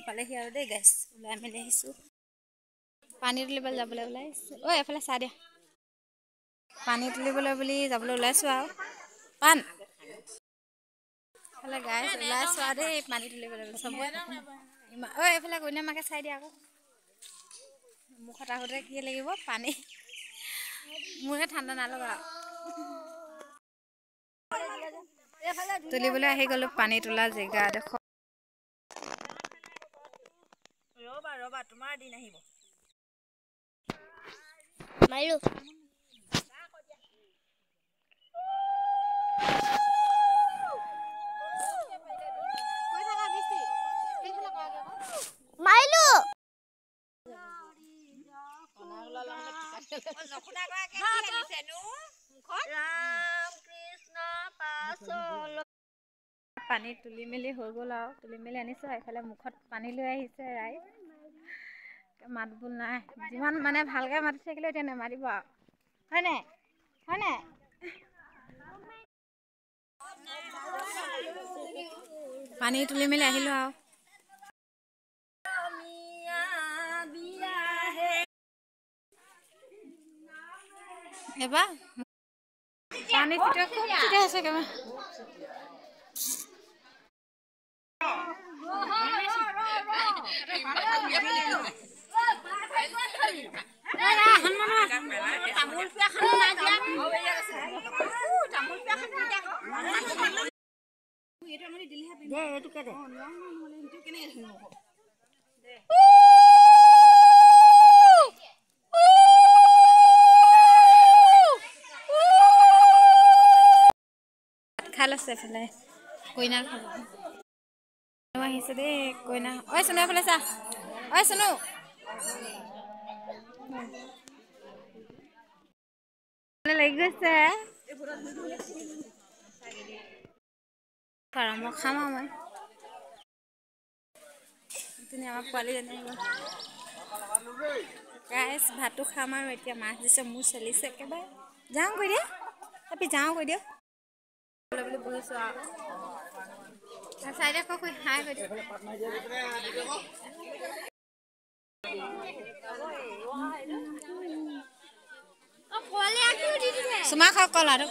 পালেহি আৰু দেই গাইছ ওলাই মেলি আহিছোঁ পানী তুলিবলৈ যাবলৈ ওলাইছোঁ ঐ এফালে চাহ দিয়া পানী তুলিবলৈ বুলি যাবলৈ ওলাইছোঁ আৰু পাণ এফালে গাইছ ওলাইছোঁ আৰু দেই পানী তুলিবলৈ চব ঐ এইফালে কইনা মাকে চাই দিয়া আকৌ মুখত আহোঁতে কি লাগিব পানী মোৰে ঠাণ্ডা নালগা তুলিবলৈ আহি গ'লো পানী তোলা জেগা দেখো ৰবা তোমাৰ দিন আহিব মাইলো মাইলো পানী তুলি মেলি হৈ গ'ল আৰু তুলি মেলি আনিছোঁ এইফালে মুখত পানী লৈ আহিছে ৰাইজ মাতবোৰ নাই যিমান মানে ভালকৈ মাতি থাকিলেও এতিয়া নেমাতিব আৰু হয়নে হয়নে পানী তুলি মেলি আহিলোঁ আৰু এবাৰ পানী খুব চিটা আছে কেমন খাল আছে এফালে কইনাৰ খাব আহিছে দেই কইনা ঐ চুনু এফালে চা ঐ চুনু লাগি গৈছে মই খাম আৰু মই তুমি আমাৰ পোৱালীজনী গাইছ ভাতো খাম আৰু এতিয়া মাছ দিছে মোৰ চেলিছে একেবাৰে যাওঁ কৈ দিয়া আপি যাওঁ কৈ দিয়ক বুলি বহিছোঁ আৰু চাইডে কৈ হাই কৈ দিয়ক চুমা খাওক কল আৰু